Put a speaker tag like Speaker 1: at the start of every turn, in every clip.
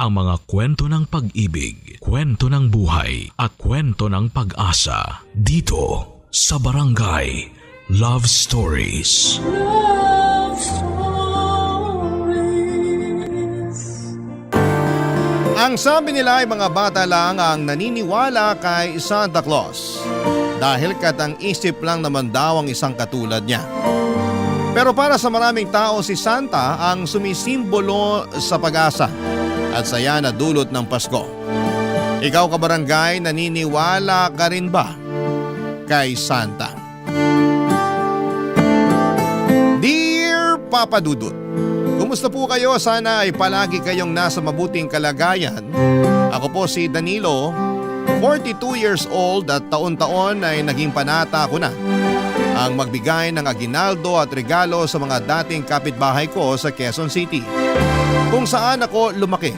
Speaker 1: ang mga kwento ng pag-ibig, kwento ng buhay at kwento ng pag-asa dito sa Barangay Love Stories.
Speaker 2: Love Stories.
Speaker 3: Ang sabi nila ay mga bata lang ang naniniwala kay Santa Claus dahil katang isip lang naman daw ang isang katulad niya. Pero para sa maraming tao si Santa ang sumisimbolo sa pag-asa at saya na dulot ng Pasko. Ikaw kabarangay, naniniwala ka rin ba kay Santa? Dear Papa Dudut, kumusta po kayo? Sana ay palagi kayong nasa mabuting kalagayan. Ako po si Danilo, 42 years old at taon-taon ay naging panata ko na ang magbigay ng aginaldo at regalo sa mga dating kapitbahay ko sa Quezon City, kung saan ako lumaki.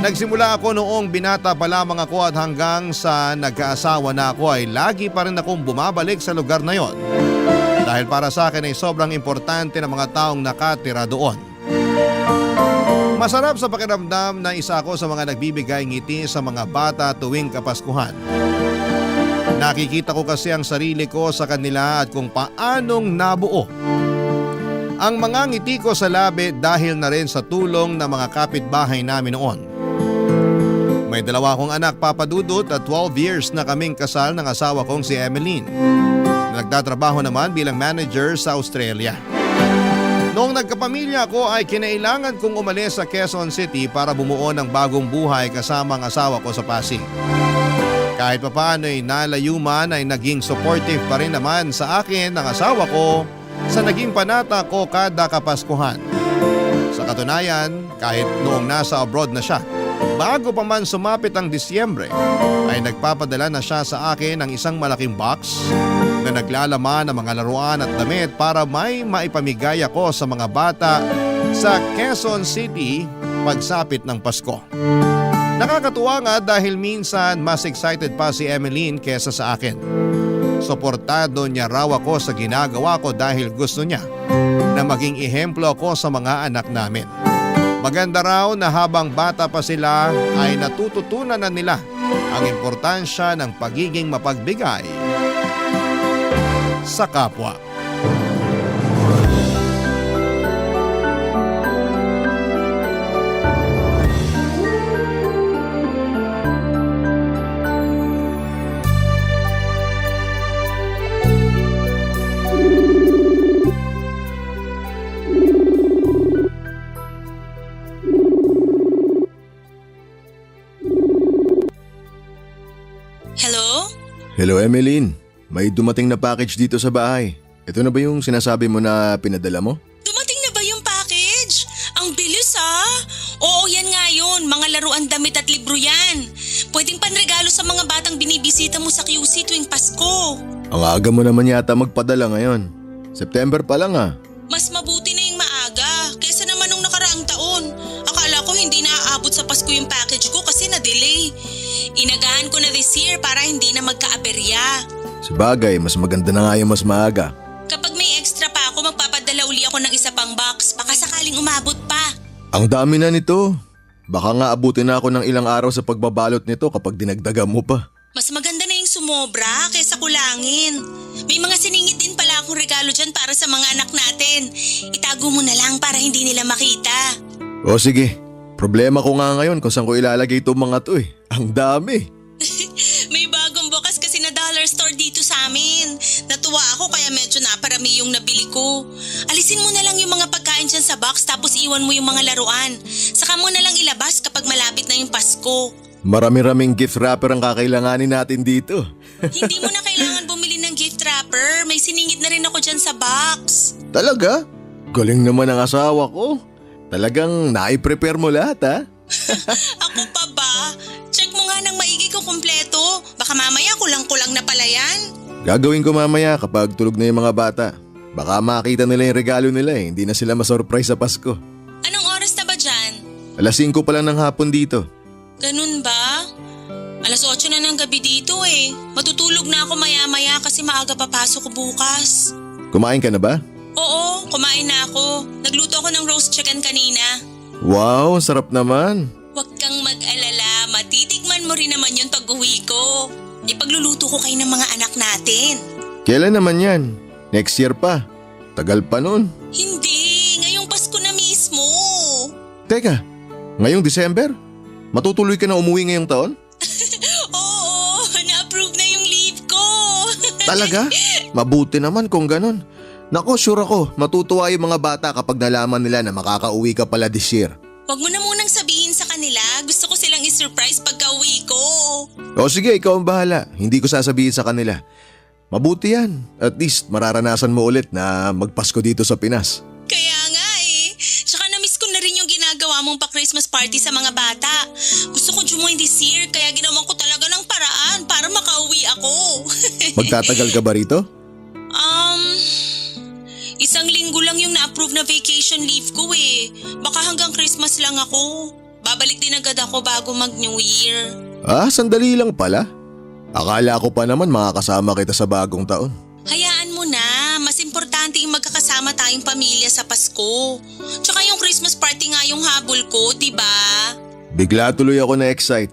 Speaker 3: Nagsimula ako noong binata pa lamang ako at hanggang sa nagkaasawa na ako ay lagi pa rin akong bumabalik sa lugar na yon. Dahil para sa akin ay sobrang importante ng mga taong nakatira doon. Masarap sa pakiramdam na isa ako sa mga nagbibigay ngiti sa mga bata tuwing Kapaskuhan. Nakikita ko kasi ang sarili ko sa kanila at kung paanong nabuo ang mga ngiti ko sa labi dahil na rin sa tulong ng mga kapitbahay namin noon. May dalawa akong anak, Papa Dudut, at 12 years na kaming kasal ng asawa kong si Emeline. Nagtatrabaho naman bilang manager sa Australia. Noong nagkapamilya ako ay kinailangan kong umalis sa Quezon City para bumuo ng bagong buhay kasama ang asawa ko sa Pasig. Kahit papaano ay nalayuman ay naging supportive pa rin naman sa akin ang asawa ko sa naging panata ko kada Kapaskuhan. Sa katunayan, kahit noong nasa abroad na siya, bago pa man sumapit ang Disyembre, ay nagpapadala na siya sa akin ng isang malaking box na naglalaman ng mga laruan at damit para may maipamigay ako sa mga bata sa Quezon City pagsapit ng Pasko. Nakakatuwa nga dahil minsan mas excited pa si Emeline kesa sa akin. Suportado niya raw ako sa ginagawa ko dahil gusto niya na maging ehemplo ako sa mga anak namin. Maganda raw na habang bata pa sila ay natututunan na nila ang importansya ng pagiging mapagbigay sa kapwa.
Speaker 4: Hello Emeline, may dumating na package dito sa bahay. Ito na ba yung sinasabi mo na pinadala mo?
Speaker 5: Dumating na ba yung package? Ang bilis Oo, yan nga yun. Mga laruan, damit at libro yan. Pwedeng panregalo sa mga batang binibisita mo sa QC tuwing Pasko.
Speaker 4: Ang aga mo naman yata magpadala ngayon. September pa lang
Speaker 5: Mas mabuti na yung maaga kaysa naman nung nakaraang taon. Akala ko hindi naaabot sa Pasko yung package ko kasi na-delay. Inagahan ko na this year para hindi na magka-aberya.
Speaker 4: Sabagay, mas maganda na nga yung mas maaga.
Speaker 5: Kapag may extra pa ako, magpapadala uli ako ng isa pang box. Baka sakaling umabot pa.
Speaker 4: Ang dami na nito. Baka nga abutin na ako ng ilang araw sa pagbabalot nito kapag dinagdagan mo pa.
Speaker 5: Mas maganda na yung sumobra kaysa kulangin. May mga siningit din pala akong regalo dyan para sa mga anak natin. Itago mo na lang para hindi nila makita.
Speaker 4: O sige, problema ko nga ngayon kung saan ko ilalagay itong mga to eh. Ang dami.
Speaker 5: May bagong bukas kasi na dollar store dito sa amin. Natuwa ako kaya medyo naparami yung nabili ko. Alisin mo na lang yung mga pagkain dyan sa box tapos iwan mo yung mga laruan. Saka mo na lang ilabas kapag malapit na yung Pasko.
Speaker 4: Marami-raming gift wrapper ang kakailanganin natin dito.
Speaker 5: Hindi mo na kailangan bumili ng gift wrapper. May siningit na rin ako dyan sa box.
Speaker 4: Talaga? Galing naman ang asawa ko. Talagang nai-prepare mo lahat
Speaker 5: Ako pa ba? Check mo nga ng maigi kung kumpleto. Baka mamaya kulang-kulang na pala yan.
Speaker 4: Gagawin ko mamaya kapag tulog na yung mga bata. Baka makita nila yung regalo nila hindi na sila masurprise sa Pasko.
Speaker 5: Anong oras na ba dyan?
Speaker 4: 5:00 pa lang ng hapon dito.
Speaker 5: Ganun ba? 8:00 na ng gabi dito eh. Matutulog na ako maya-maya kasi maaga papasok ko bukas.
Speaker 4: Kumain ka na ba?
Speaker 5: Oo, kumain na ako. Nagluto ako ng roast chicken kanina.
Speaker 4: Wow, sarap naman.
Speaker 5: Wag rin naman yun pag uwi ko. Ipagluluto ko kayo ng mga anak natin.
Speaker 4: Kailan naman yan? Next year pa. Tagal pa nun.
Speaker 5: Hindi, ngayong Pasko na mismo.
Speaker 4: Teka, ngayong December? Matutuloy ka na umuwi ngayong taon?
Speaker 5: Oo, na-approve na yung leave ko.
Speaker 4: Talaga? Mabuti naman kung ganun. Nako, sure ako, matutuwa yung mga bata kapag nalaman nila na makakauwi ka pala this year.
Speaker 5: Huwag mo na munang sabihin sa kanila. Gusto ko silang i-surprise pagka uwi ko.
Speaker 4: O sige, ikaw ang bahala. Hindi ko sasabihin sa kanila. Mabuti yan. At least mararanasan mo ulit na magpasko dito sa Pinas.
Speaker 5: Kaya nga eh. Tsaka na-miss ko na rin yung ginagawa mong pa-Christmas party sa mga bata. Gusto ko join this year kaya ginawan ko talaga ng paraan para makauwi ako.
Speaker 4: Magtatagal ka ba rito?
Speaker 5: Isang linggo lang yung na-approve na vacation leave ko eh. Baka hanggang Christmas lang ako. Babalik din agad ako bago mag-New Year.
Speaker 4: Ah, sandali lang pala. Akala ko pa naman makakasama kita sa bagong taon.
Speaker 5: Hayaan mo na. Mas importante yung magkakasama tayong pamilya sa Pasko. Tsaka yung Christmas party nga yung habol ko, diba?
Speaker 4: Bigla tuloy ako na-excite.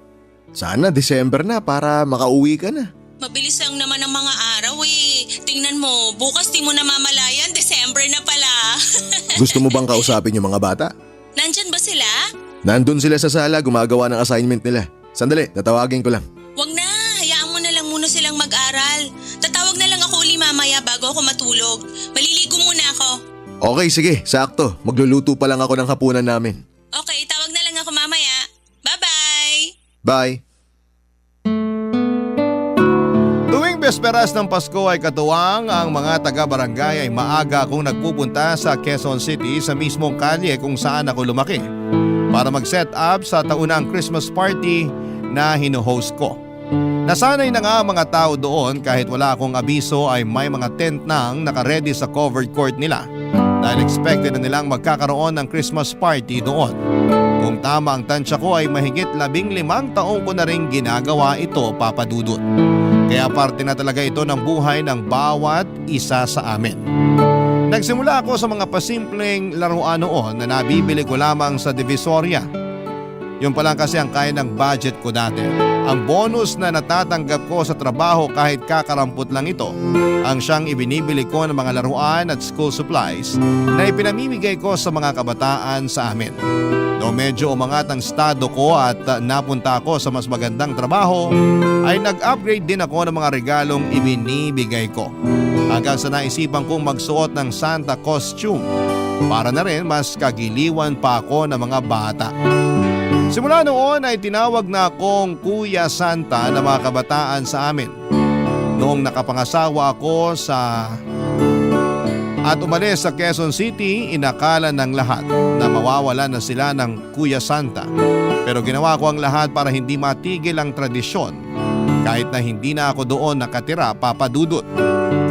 Speaker 4: Sana December na para makauwi ka na.
Speaker 5: Mabilis lang naman ang mga araw eh. Tingnan mo, bukas di mo na mamalayan, December na pala.
Speaker 4: Gusto mo bang kausapin yung mga bata?
Speaker 5: Nandyan ba sila?
Speaker 4: Nandun sila sa sala gumagawa ng assignment nila. Sandali, tatawagin ko lang.
Speaker 5: Wag na, hayaan mo na lang muna silang mag-aral. Tatawag na lang ako uli mamaya bago ako matulog. Maliligo muna ako.
Speaker 4: Okay, sige, sakto. Magluluto pa lang ako ng hapunan namin.
Speaker 5: Okay, tawag na lang ako mamaya. Bye-bye!
Speaker 4: Bye!
Speaker 3: Tuwing besperas ng Pasko ay katuwang ang mga taga-barangay ay maaga akong nagpupunta sa Quezon City sa mismong kalye kung saan ako lumaki para mag-set up sa taunang Christmas party na hino-host ko. Nasanay na nga ang mga tao doon kahit wala akong abiso ay may mga tent nang nakaredy sa covered court nila dahil expected na nilang magkakaroon ng Christmas party doon. Kung tama ang tansya ko ay mahigit 15 taong ko na rin ginagawa ito, Papa Dudut. Kaya parte na talaga ito ng buhay ng bawat isa sa amin. Nagsimula ako sa mga pasimpleng laruan noon na nabibili ko lamang sa Divisoria. Yun pa lang kasi ang kaya ng budget ko dati. Ang bonus na natatanggap ko sa trabaho kahit kakarampot lang ito, ang siyang ibinibili ko ng mga laruan at school supplies na ipinamimigay ko sa mga kabataan sa amin. Noong medyo umangat ang estado ko at napunta ako sa mas magandang trabaho, ay nag-upgrade din ako ng mga regalong ibinibigay ko. Hanggang sa naisipan kong magsuot ng Santa costume para na rin mas kagiliwan pa ako ng mga bata. Simula noon ay tinawag na akong Kuya Santa ng mga kabataan sa amin. Noong nakapangasawa ako at umalis sa Quezon City, inakala ng lahat na mawawala na sila ng Kuya Santa. Pero ginawa ko ang lahat para hindi matigil ang tradisyon kahit na hindi na ako doon nakatira, Papa Dudut.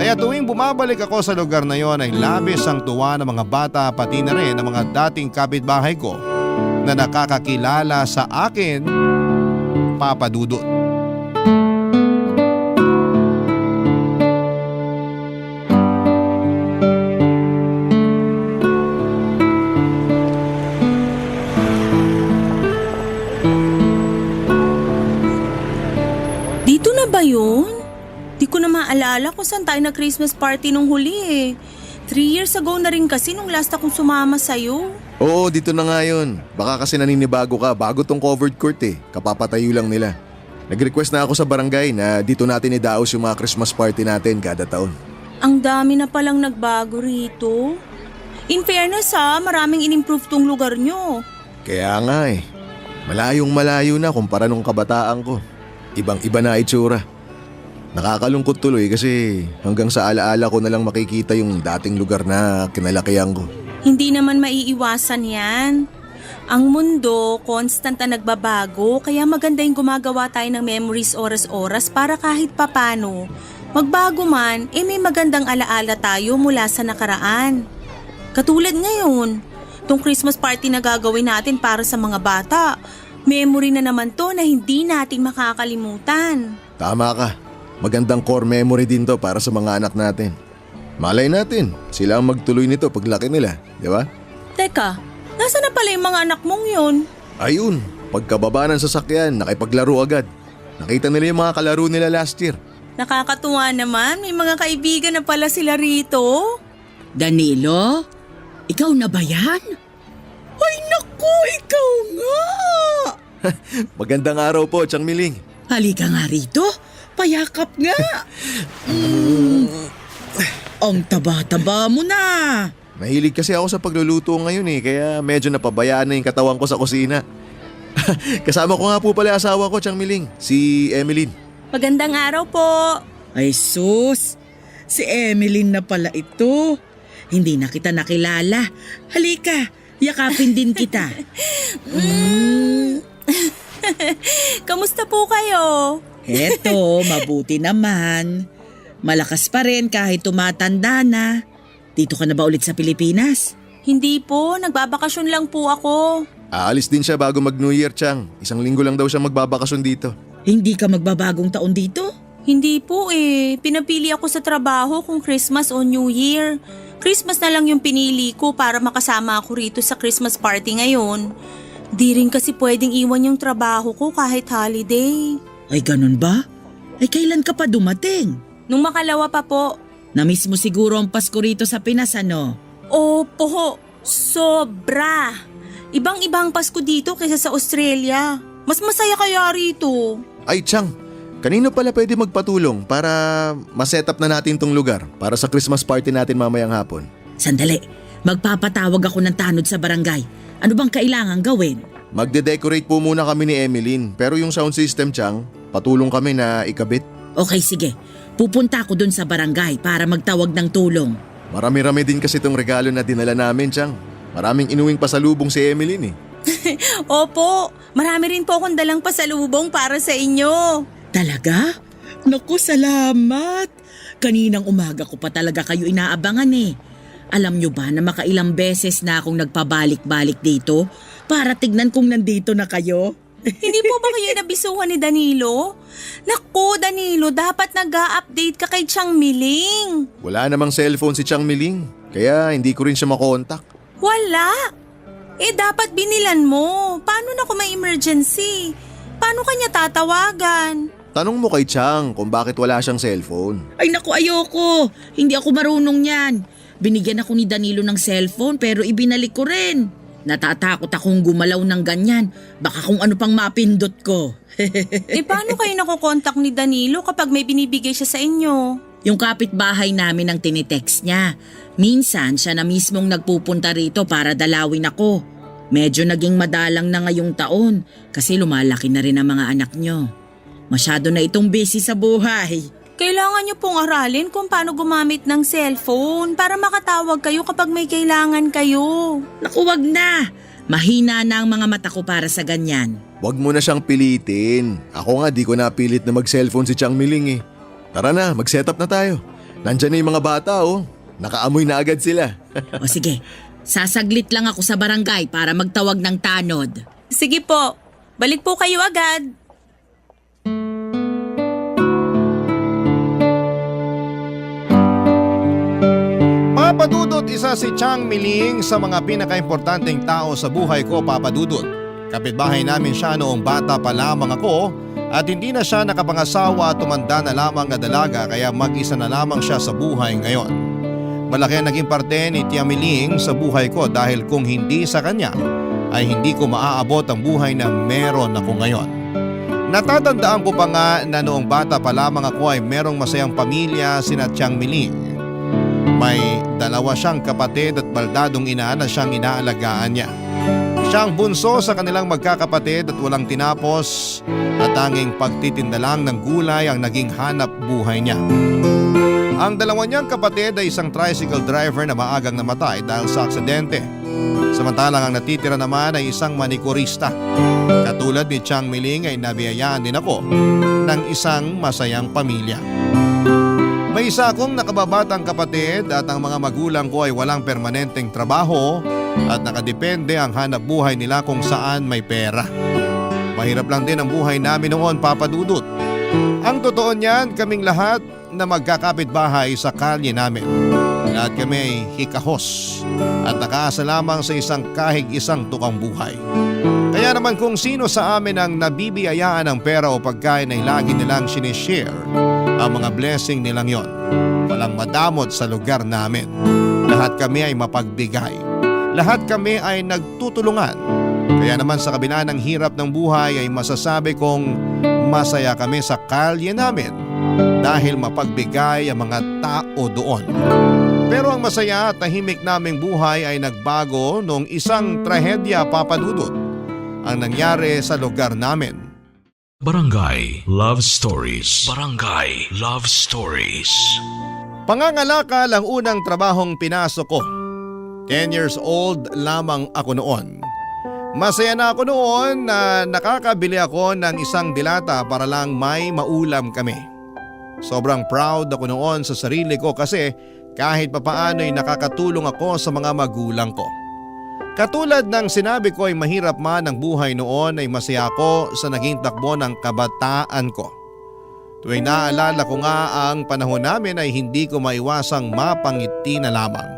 Speaker 3: Kaya tuwing bumabalik ako sa lugar na yon ay labis ang tuwa ng mga bata pati na rin ng mga dating kapitbahay ko na nakakakilala sa akin, Papa Dudut.
Speaker 6: Dito na ba yun? Di ko na maalala kung saan tayo na Christmas party nung huli eh. 3 years ago na rin kasi nung last akong sumama sa'yo.
Speaker 4: Oo, dito na nga yun. Baka kasi naninibago ka bago tong covered court eh. Kapapatayo lang nila. Nag-request na ako sa barangay na dito natin idaos yung mga Christmas party natin kada taon.
Speaker 6: Ang dami na palang nagbago rito. In fairness maraming in-improve tong lugar nyo.
Speaker 4: Kaya nga eh. Malayo na kumpara nung kabataan ko. Ibang-iba na itsura. Nakakalungkot tuloy kasi hanggang sa alaala ko na lang makikita yung dating lugar na kinalakihan ko.
Speaker 6: Hindi naman maiiwasan yan. Ang mundo, constant na nagbabago, kaya maganda yung gumagawa tayo ng memories oras-oras para kahit papano. Magbago man, may magandang alaala tayo mula sa nakaraan. Katulad ngayon, tong Christmas party na gagawin natin para sa mga bata. Memory na naman to na hindi natin makakalimutan.
Speaker 4: Tama ka. Magandang core memory din to para sa mga anak natin. Malay natin, sila ang magtuloy nito paglaki nila, di ba?
Speaker 6: Teka, nasa na pala yung mga anak mong yun?
Speaker 4: Ayun, pagkababa ng sasakyan, nakipaglaro agad. Nakita nila yung mga kalaro nila last year.
Speaker 6: Nakakatuwa naman, may mga kaibigan na pala sila rito.
Speaker 7: Danilo, ikaw na ba yan? Ay naku, ikaw nga!
Speaker 4: Magandang araw po, Chang Miling.
Speaker 7: Halika nga rito, payakap nga. Ang taba-taba mo na.
Speaker 4: Mahilig kasi ako sa pagluluto ngayon kaya medyo napabayaan na yung katawan ko sa kusina. Kasama ko nga po pala asawa ko, Chang Miling, si Emeline.
Speaker 6: Magandang araw po.
Speaker 7: Ay sus, si Emeline na pala ito. Hindi na kita nakilala. Halika, yakapin din kita.
Speaker 6: Kamusta po kayo?
Speaker 7: Heto, mabuti naman. Malakas pa rin kahit tumatanda na. Dito ka na ba ulit sa Pilipinas?
Speaker 6: Hindi po, nagbabakasyon lang po ako.
Speaker 4: Aalis din siya bago mag-New Year, Chang. 1 linggo lang daw siya magbabakasyon dito.
Speaker 7: Hindi ka magbabagong taon dito?
Speaker 6: Hindi po pinapili ako sa trabaho kung Christmas o New Year. Christmas na lang yung pinili ko para makasama ako rito sa Christmas party ngayon. Di rin kasi pwedeng iwan yung trabaho ko kahit holiday.
Speaker 7: Ay ganun ba? Ay kailan ka pa dumating?
Speaker 6: Nung makalawa pa po.
Speaker 7: Namiss mo siguro ang Pasko rito sa Pinas, ano?
Speaker 6: Opo, sobra. Ibang-ibang Pasko dito kaysa sa Australia. Mas masaya kaya rito.
Speaker 4: Ay, Chang, kanino pala pwede magpatulong para maset up na natin tong lugar para sa Christmas party natin mamayang hapon?
Speaker 7: Sandali, magpapatawag ako ng tanod sa barangay. Ano bang kailangan gawin?
Speaker 4: Magde-decorate po muna kami ni Emeline, pero yung sound system, Chang, patulong kami na ikabit.
Speaker 7: Okay, sige. Pupunta ako dun sa barangay para magtawag ng tulong.
Speaker 4: Marami-rami din kasi itong regalo na dinala namin, Chang. Maraming inuwing pasalubong si Emeline
Speaker 6: Opo, marami rin po akong dalang pasalubong para sa inyo.
Speaker 7: Talaga? Naku, salamat. Kaninang umaga ko pa talaga kayo inaabangan Alam nyo ba na makailang beses na akong nagpabalik-balik dito para tignan kung nandito na kayo?
Speaker 6: Hindi po ba kayo nabisuhan ni Danilo? Naku, Danilo, dapat nag-a-update ka kay Chang Miling.
Speaker 4: Wala namang cellphone si Chang Miling, kaya hindi ko rin siya makontak.
Speaker 6: Wala. Dapat binilan mo. Paano na kung may emergency? Paano kanya tatawagan?
Speaker 4: Tanong mo kay Chang kung bakit wala siyang cellphone.
Speaker 7: Ay naku, ayoko. Hindi ako marunong yan. Binigyan ako ni Danilo ng cellphone pero ibinalik ko rin. Natatakot akong gumalaw ng ganyan. Baka kung ano pang mapindot ko.
Speaker 6: Paano kayo nakokontak ni Danilo kapag may binibigay siya sa inyo?
Speaker 7: Yung kapitbahay namin ang tinitext niya. Minsan siya na mismong nagpupunta rito para dalawin ako. Medyo naging madalang na ngayong taon kasi lumalaki na rin ang mga anak niyo. Masyado na itong busy sa buhay.
Speaker 6: Kailangan niyo pong aralin kung paano gumamit ng cellphone para makatawag kayo kapag may kailangan kayo.
Speaker 7: Naku, wag na. Mahina na ang mga mata ko para sa ganyan.
Speaker 4: Huwag mo na siyang pilitin. Ako nga di ko napilit na mag-cellphone si Chang Miling Tara na, mag-setup na tayo. Nandyan na yung mga bata Nakaamoy na agad sila.
Speaker 7: O sige, sasaglit lang ako sa barangay para magtawag ng tanod.
Speaker 6: Sige po, balik po kayo agad.
Speaker 3: Papa Dudut, isa si Chang Miling sa mga pinakaimportanteng tao sa buhay ko, Papa Dudut. Kapitbahay namin siya noong bata pa lamang ako at hindi na siya nakapangasawa at tumanda na lamang na dalaga kaya mag-isa na lamang siya sa buhay ngayon. Malaki ang naging parte ni Tia Miling sa buhay ko dahil kung hindi sa kanya ay hindi ko maaabot ang buhay na meron ako ngayon. Natatandaan ko pa nga na noong bata pa lamang ako ay merong masayang pamilya sina Tiang Miling. May 2 siyang kapatid at baldadong ina na siyang inaalagaan niya. Siya ang bunso sa kanilang magkakapatid at walang tinapos at tanging pagtitinda lang ng gulay ang naging hanap buhay niya. Ang 2 niyang kapatid ay isang tricycle driver na maagang namatay dahil sa aksidente. Samantalang ang natitira naman ay isang manikurista. Katulad ni Chang Miling ay nabiyayaan din ako ng isang masayang pamilya. May isa akong nakababatang kapatid at ang mga magulang ko ay walang permanenteng trabaho at nakadepende ang hanap buhay nila kung saan may pera. Mahirap lang din ang buhay namin noon, Papa Dudut. Ang totoo niyan, kaming lahat na magkakapit-bahay sa kalye namin. Lahat kami ay hikahos at nakaasa lamang sa isang kahig isang tukang buhay. Kaya Kaya naman kung sino sa amin ang nabibiyayaan ng pera o pagkain ay lagi nilang sinishare ang mga blessing nilang yon. Walang madamot sa lugar namin. Lahat kami ay mapagbigay. Lahat kami ay nagtutulungan. Kaya naman sa kabila ng hirap ng buhay ay masasabi kong masaya kami sa kalye namin dahil mapagbigay ang mga tao doon. Pero ang masaya at tahimik naming buhay ay nagbago noong isang trahedya, Papa Dudut, ang nangyari sa lugar namin.
Speaker 1: Barangay Love Stories. Barangay Love Stories.
Speaker 3: Pangangalakal ang unang trabahong pinasok ko. 10 years old lamang ako noon. Masaya na ako noon na nakakabili ako ng isang dilata para lang may maulam kami. Sobrang proud ako noon sa sarili ko kasi kahit papaano'y nakakatulong ako sa mga magulang ko. Katulad ng sinabi ko ay mahirap man ang buhay noon ay masaya ako sa naging takbo ng kabataan ko. Tuwing naaalala ko nga ang panahon namin ay hindi ko maiwasang mapangiti na lamang.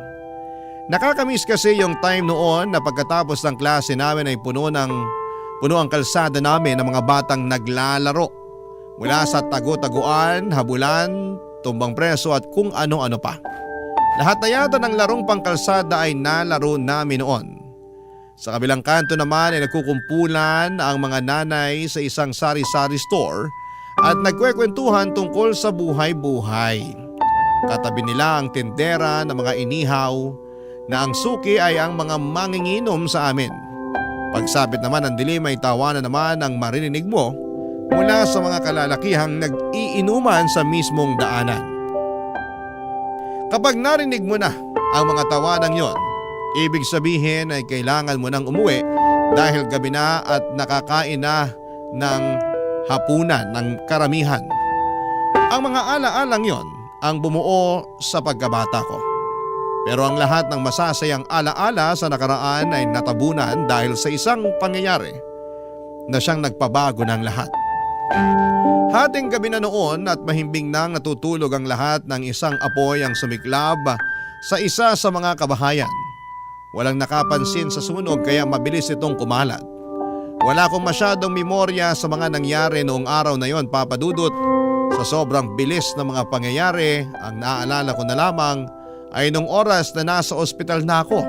Speaker 3: Nakakamiss kasi yung time noon na pagkatapos ng klase namin ay puno ang kalsada namin ng mga batang naglalaro. Mula sa tago-taguan, habulan, tumbang preso at kung ano-ano pa. Lahat na yata ng larong pangkalsada ay nalaro namin noon. Sa kabilang kanto naman ay nagkukumpulan ang mga nanay sa isang sari-sari store at nagkwekwentuhan tungkol sa buhay-buhay. Katabi nila ang tindera ng mga inihaw na ang suki ay ang mga manginginom sa amin. Pagsapit naman ng dilim ay tawanan naman ang maririnig mo mula sa mga kalalakihang nag-iinuman sa mismong daanan. Kapag narinig mo na ang mga tawanang yon, ibig sabihin ay kailangan mo nang umuwi dahil gabi na at nakakain na ng hapunan ng karamihan. Ang mga alaalang yon ang bumuo sa pagkabata ko. Pero ang lahat ng masasayang alaala sa nakaraan ay natabunan dahil sa isang pangyayari na siyang nagpabago ng lahat. Hating gabi na noon at mahimbing nang natutulog ang lahat ng isang apoy ang sumiklab sa isa sa mga kabahayan. Walang nakapansin sa sunog kaya mabilis itong kumalat. Wala akong masyadong memorya sa mga nangyari noong araw na yon, Papa Dudut. Sa sobrang bilis ng mga pangyayari, ang naaalala ko na lamang ay nung oras na nasa ospital na ako.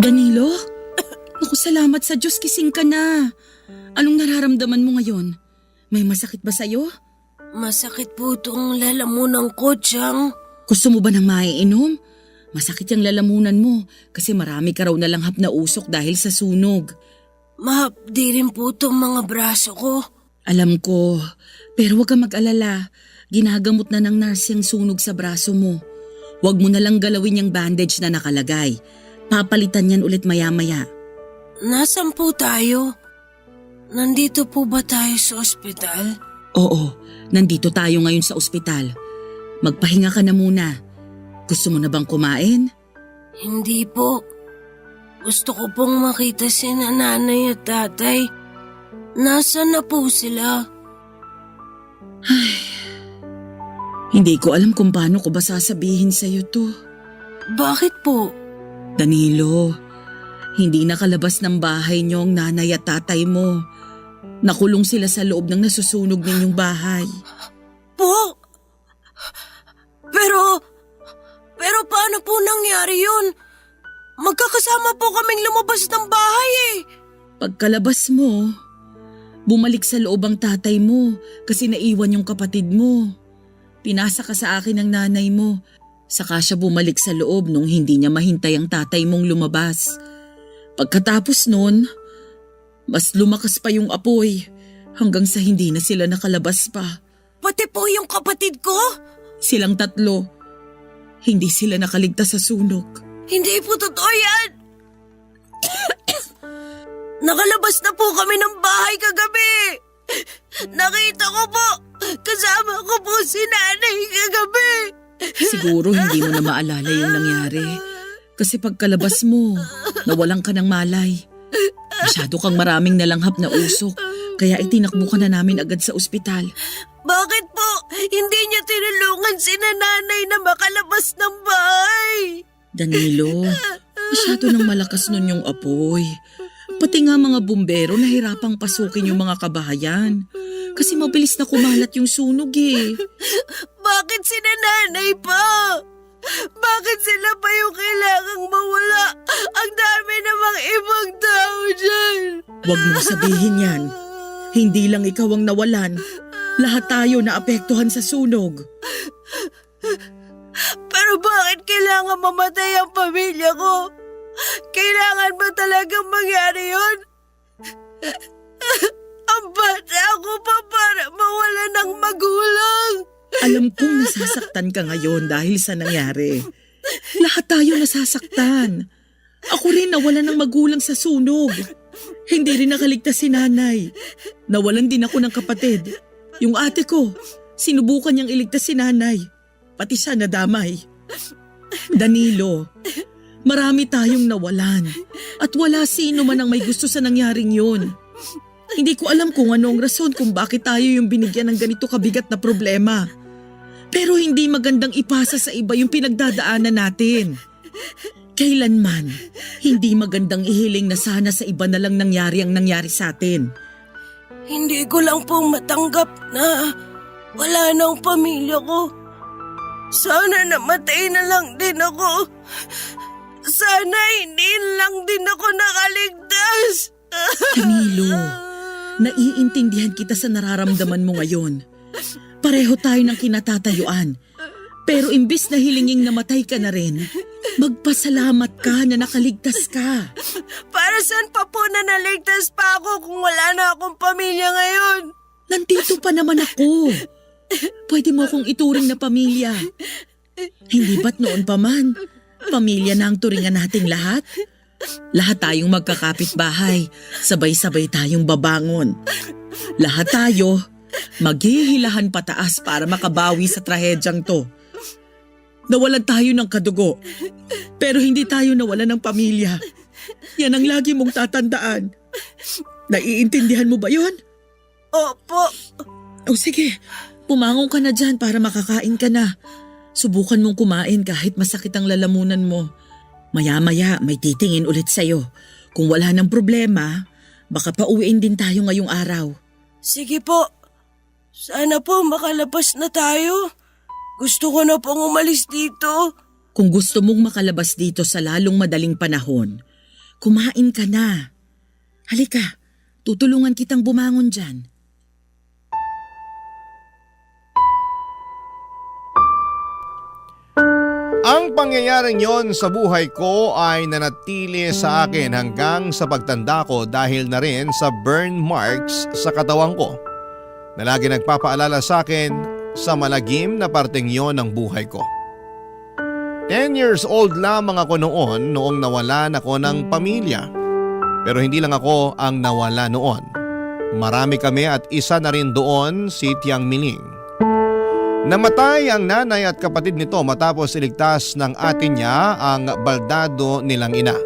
Speaker 7: Danilo? Naku, salamat sa Diyos, kising ka na. Anong nararamdaman mo ngayon? May masakit ba sa'yo?
Speaker 2: Masakit po itong lalamunan ko, Chang.
Speaker 7: Gusto mo ba ng maiinom? Masakit yung lalamunan mo kasi marami ka raw nalanghap na usok dahil sa sunog.
Speaker 2: Mahapdi rin po itong mga braso ko.
Speaker 7: Alam ko, pero huwag kang mag-alala. Ginagamot na ng nurse yung sunog sa braso mo. Huwag mo na lang galawin yung bandage na nakalagay. Papalitan yan ulit maya-maya.
Speaker 2: Nasaan po tayo? Nandito po ba tayo sa ospital?
Speaker 7: Oo, nandito tayo ngayon sa ospital. Magpahinga ka na muna. Gusto mo na bang kumain?
Speaker 2: Hindi po. Gusto ko pong makita si nanay at tatay. Nasaan na po sila?
Speaker 7: Hindi ko alam kung paano ko ba sasabihin sa'yo to.
Speaker 2: Bakit po?
Speaker 7: Danilo, hindi nakalabas ng bahay niyo ang nanay at tatay mo. Nakulong sila sa loob ng nasusunog ninyong bahay.
Speaker 2: Po? Pero paano po nangyari yun? Magkakasama po kaming lumabas ng bahay eh.
Speaker 7: Pagkalabas mo, bumalik sa loob ang tatay mo kasi naiwan yung kapatid mo. Pinasa ka sa akin ng nanay mo. Saka siya bumalik sa loob nung hindi niya mahintay ang tatay mong lumabas. Pagkatapos nun, mas lumakas pa yung apoy hanggang sa hindi na sila nakalabas pa.
Speaker 2: Pati po yung kapatid ko?
Speaker 7: Silang tatlo. Hindi sila nakaligtas sa sunog.
Speaker 2: Hindi po totoo yan. Nakalabas na po kami ng bahay kagabi. Nakita ko po, kasama ko po si nanay kagabi.
Speaker 7: Siguro hindi mo na maalala yung nangyari. Kasi pagkalabas mo, nawalan ka ng malay. Masyado kang maraming nalanghap na usok, kaya itinakbo ka na namin agad sa ospital.
Speaker 2: Bakit po hindi niya tinulungan si nanay na makalabas ng bahay?
Speaker 7: Danilo, masyado nang malakas nun yung apoy. Pati nga mga bumbero nahirapang pasukin yung mga kabahayan. Kasi mabilis na kumalat yung sunog eh.
Speaker 2: Bakit si nanay pa? Bakit sila pa yung kailangang mawala? Ang dami namang ibang tao dyan.
Speaker 7: Huwag mong sabihin yan. Hindi lang ikaw ang nawalan. Lahat tayo naapektuhan sa sunog.
Speaker 2: Pero bakit kailangan mamatay ang pamilya ko? Kailangan ba talagang mangyari yun? Ang bata ako pa para mawala ng magulang.
Speaker 7: Alam kong nasasaktan ka ngayon dahil sa nangyari. Lahat tayo nasasaktan. Ako rin nawalan ng magulang sa sunog. Hindi rin nakaligtas si nanay. Nawalan din ako ng kapatid. Yung ate ko, sinubukan niyang iligtas si nanay. Pati siya nadamay. Danilo, marami tayong nawalan. At wala sino man ang may gusto sa nangyaring yun. Hindi ko alam kung ano ang rason kung bakit tayo yung binigyan ng ganito kabigat na problema. Pero hindi magandang ipasa sa iba yung pinagdadaanan natin. Kailanman, hindi magandang ihiling na sana sa iba na lang nangyari ang nangyari sa atin.
Speaker 2: Hindi ko lang pong matanggap na wala na ang pamilya ko. Sana namatay na lang din ako. Sana hindi lang din ako nakaligtas.
Speaker 7: Danilo, naiintindihan kita sa nararamdaman mo ngayon. Pareho tayo ng kinatatayuan. Pero imbis na hilinging namatay ka na rin, magpasalamat ka na nakaligtas ka.
Speaker 2: Para saan pa po na naligtas pa ako kung wala na akong pamilya ngayon?
Speaker 7: Nandito pa naman ako. Pwede mo akong ituring na pamilya. Hindi ba't noon pa man, pamilya na ang turingan nating lahat? Lahat tayong magkakapit-bahay, sabay-sabay tayong babangon. Lahat tayo, maghihilahan pataas para makabawi sa trahedyang to. Nawalan tayo ng kadugo, pero hindi tayo nawalan ng pamilya. Yan ang lagi mong tatandaan. Naiintindihan mo ba yon?
Speaker 2: Opo.
Speaker 7: O sige, pumangon ka na dyan para makakain ka na. Subukan mong kumain kahit masakit ang lalamunan mo. Maya-maya may titingin ulit sa'yo. Kung wala ng problema, baka pauwiin din tayo ngayong araw.
Speaker 2: Sige po. Sana po makalabas na tayo. Gusto ko na pong umalis dito.
Speaker 7: Kung gusto mong makalabas dito sa lalong madaling panahon, kumain ka na. Halika, tutulungan kitang bumangon dyan.
Speaker 3: Ang pangyayaring yon sa buhay ko ay nanatili sa akin hanggang sa pagtanda ko dahil na rin sa burn marks sa katawan ko na lagi nagpapaalala sa akin sa malagim na parteng yon ng buhay ko. 10 years old lamang ako noong nawalan ako ng pamilya. Pero hindi lang ako ang nawala noon. Marami kami at isa na rin doon si Tiang Miling. Namatay ang nanay at kapatid nito matapos iligtas ng ate niya ang baldado nilang ina.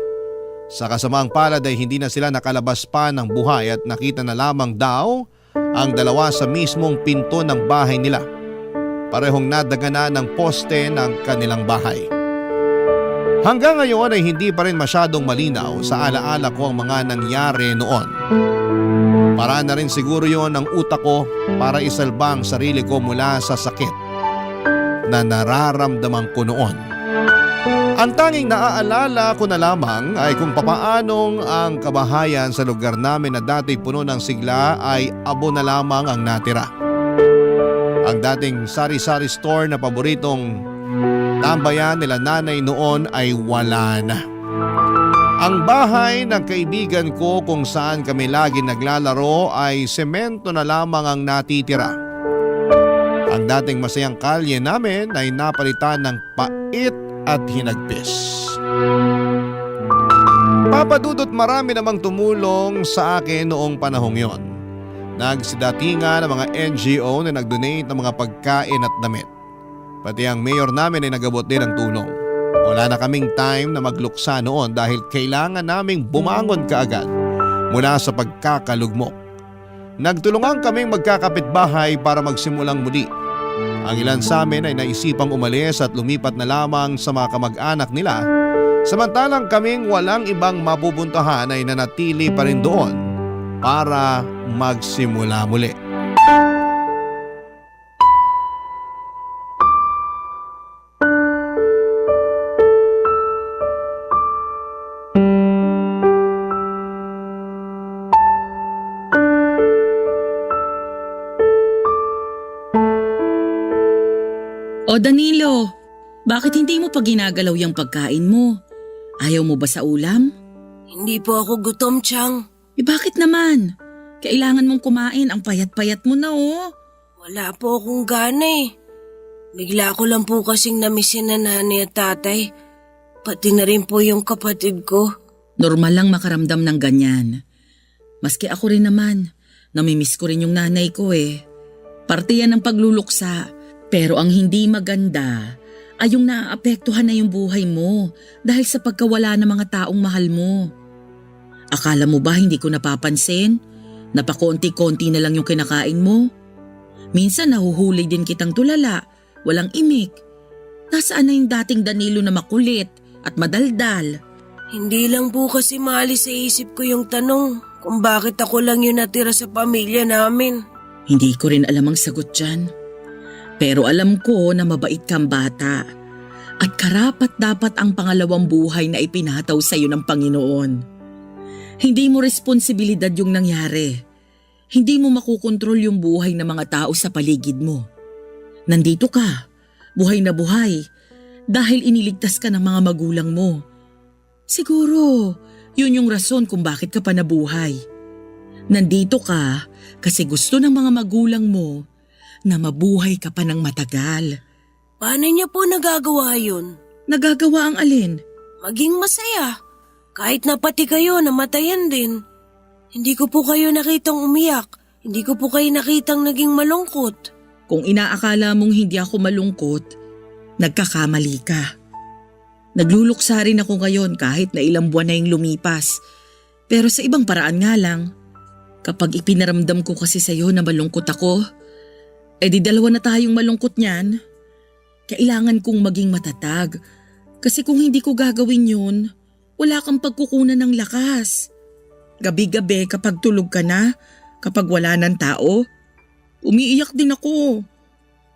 Speaker 3: Sa kasamaang palad ay hindi na sila nakalabas pa ng buhay at nakita na lamang daw ang dalawa sa mismong pinto ng bahay nila. Parehong nadagana ng poste ng kanilang bahay. Hanggang ngayon ay hindi pa rin masyadong malinaw sa alaala ko ang mga nangyari noon. Para na rin siguro yon ang utak ko para isalba ang sarili ko mula sa sakit na nararamdaman ko noon. Ang tanging naaalala ko na lamang ay kung papaanong ang kabahayan sa lugar namin na dati puno ng sigla ay abo na lamang ang natira. Ang dating sari-sari store na paboritong tambayan nila nanay noon ay wala na. Ang bahay ng kaibigan ko kung saan kami lagi naglalaro ay semento na lamang ang natitira. Ang dating masayang kalye namin ay napalitan ng pait at hinagpis. Papadudot marami namang tumulong sa akin noong panahong yon. Nagsidatingan ng mga NGO na nag-donate ng mga pagkain at damit. Pati ang mayor namin ay nagabot din ng tulong. Wala na kaming time na magluksa noon dahil kailangan naming bumangon kaagad mula sa pagkakalugmok. Nagtulungan kaming magkakapitbahay para magsimulang muli. Ang ilan sa amin ay naisipang umalis at lumipat na lamang sa mga kamag-anak nila, samantalang kaming walang ibang mapupuntahan ay nanatili pa rin doon para magsimula muli.
Speaker 7: O Danilo, bakit hindi mo pa ginagalaw yung pagkain mo? Ayaw mo ba sa ulam?
Speaker 2: Hindi po ako gutom, Chang.
Speaker 7: Bakit naman? Kailangan mong kumain, ang payat-payat mo na oh.
Speaker 2: Wala po akong gana eh. Bigla ko lang po kasing namisin na nanay at tatay. Pati na rin po yung kapatid ko.
Speaker 7: Normal lang makaramdam ng ganyan. Maski ako rin naman, namimiss ko rin yung nanay ko eh. Parte yan ng pagluluksa. Pero ang hindi maganda ay yung naaapektuhan na yung buhay mo dahil sa pagkawala ng mga taong mahal mo. Akala mo ba hindi ko napapansin? Napakonti-konti na lang yung kinakain mo? Minsan nahuhuli din kitang tulala, walang imik. Nasaan na yung dating Danilo na makulit at madaldal?
Speaker 2: Hindi lang po kasi maalis sa isip ko yung tanong kung bakit ako lang yung natira sa pamilya namin.
Speaker 7: Hindi ko rin alam ang sagot dyan. Pero alam ko na mabait kang bata at karapat dapat ang pangalawang buhay na ipinataw sa iyo ng Panginoon. Hindi mo responsibilidad yung nangyari. Hindi mo makukontrol yung buhay ng mga tao sa paligid mo. Nandito ka, buhay na buhay, dahil iniligtas ka ng mga magulang mo. Siguro, yun yung rason kung bakit ka pa nabuhay. Nandito ka kasi gusto ng mga magulang mo na mabuhay ka pa ng matagal.
Speaker 2: Paano niya po nagagawa yun?
Speaker 7: Nagagawa ang alin?
Speaker 2: Maging masaya. Kahit na pati kayo namatayan din. Hindi ko po kayo nakitang umiyak. Hindi ko po kayo nakitang naging malungkot.
Speaker 7: Kung inaakala mong hindi ako malungkot, nagkakamali ka. Nagluluksa rin ako ngayon kahit na ilang buwan na yung lumipas. Pero sa ibang paraan nga lang. Kapag ipinaramdam ko kasi sa'yo na malungkot ako, di dalawa na tayong malungkot niyan. Kailangan kong maging matatag. Kasi kung hindi ko gagawin yun, wala kang pagkukunan ng lakas. Gabi-gabi kapag tulog ka na, kapag wala ng tao, umiiyak din ako.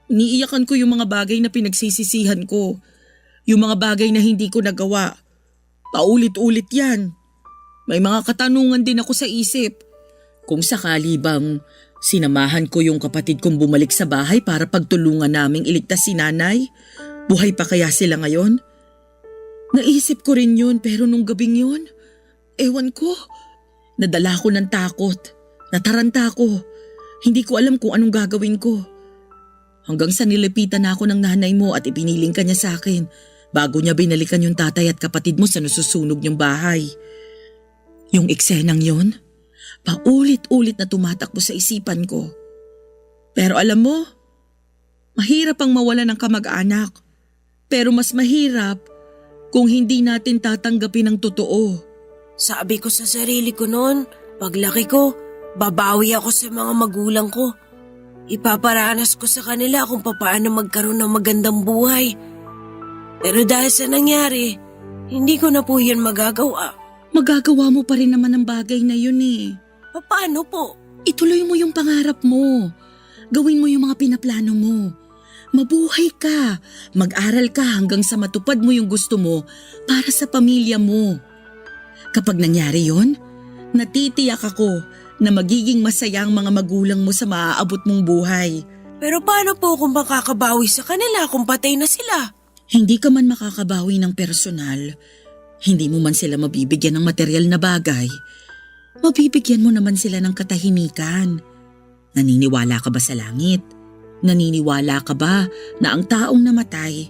Speaker 7: Iniiyakan ko yung mga bagay na pinagsisisihan ko. Yung mga bagay na hindi ko nagawa. Paulit-ulit yan. May mga katanungan din ako sa isip. Kung sakali bang sinamahan ko yung kapatid kong bumalik sa bahay para pagtulungan naming iligtas si nanay? Buhay pa kaya sila ngayon? Naisip ko rin yun pero nung gabing yun, ewan ko. Nadala ko ng takot. Nataranta ko. Hindi ko alam kung anong gagawin ko. Hanggang sa nilipitan ako ng nanay mo at ipiniling ka niya sa akin bago niya binalikan yung tatay at kapatid mo sa nasusunog niyang bahay. Yung eksenang yun, paulit-ulit na tumatakbo sa isipan ko. Pero alam mo, mahirap ang mawala ng kamag-anak. Pero mas mahirap kung hindi natin tatanggapin ang totoo.
Speaker 2: Sabi ko sa sarili ko noon, paglaki ko, babawi ako sa mga magulang ko. Ipaparanas ko sa kanila kung paano magkaroon ng magandang buhay. Pero dahil sa nangyari, hindi ko na po yan magagawa.
Speaker 7: Magagawa mo pa rin naman ang bagay na yun eh.
Speaker 2: Paano po?
Speaker 7: Ituloy mo yung pangarap mo. Gawin mo yung mga pinaplano mo. Mabuhay ka. Mag-aral ka hanggang sa matupad mo yung gusto mo para sa pamilya mo. Kapag nangyari yon, natitiyak ako na magiging masaya ang mga magulang mo sa maaabot mong buhay.
Speaker 2: Pero paano po kung makakabawi sa kanila kung patay na sila?
Speaker 7: Hindi ka man makakabawi ng personal. Hindi mo man sila mabibigyan ng material na bagay. Mabibigyan mo naman sila ng katahimikan. Naniniwala ka ba sa langit? Naniniwala ka ba na ang taong namatay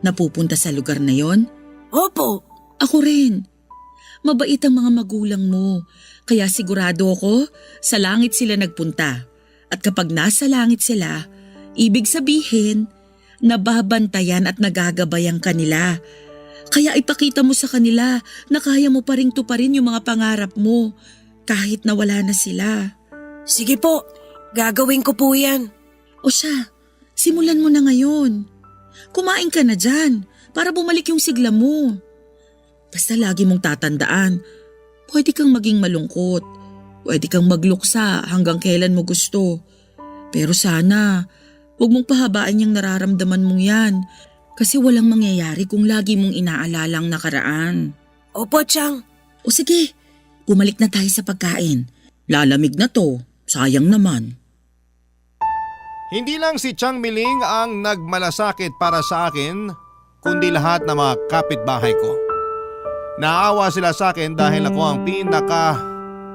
Speaker 7: napupunta sa lugar na yon?
Speaker 2: Opo.
Speaker 7: Ako rin. Mabait ang mga magulang mo, kaya sigurado ako sa langit sila nagpunta. At kapag nasa langit sila, ibig sabihin, nababantayan at nagagabayan kanila. Kaya ipakita mo sa kanila na kaya mo pa ring tuparin yung mga pangarap mo kahit na wala na sila.
Speaker 2: Sige po, gagawin ko po yan.
Speaker 7: O siya, simulan mo na ngayon. Kumain ka na dyan para bumalik yung sigla mo. Basta lagi mong tatandaan, pwede kang maging malungkot. Pwede kang magluksa hanggang kailan mo gusto. Pero sana, huwag mong pahabaan yung nararamdaman mong yan kasi walang mangyayari kung lagi mong inaalalang nakaraan.
Speaker 2: Opo, Chang.
Speaker 7: O sige, bumalik na tayo sa pagkain. Lalamig na to, sayang naman.
Speaker 3: Hindi lang si Chang Miling ang nagmalasakit para sa akin, kundi lahat ng mga kapitbahay ko. Naawa sila sa akin dahil ako ang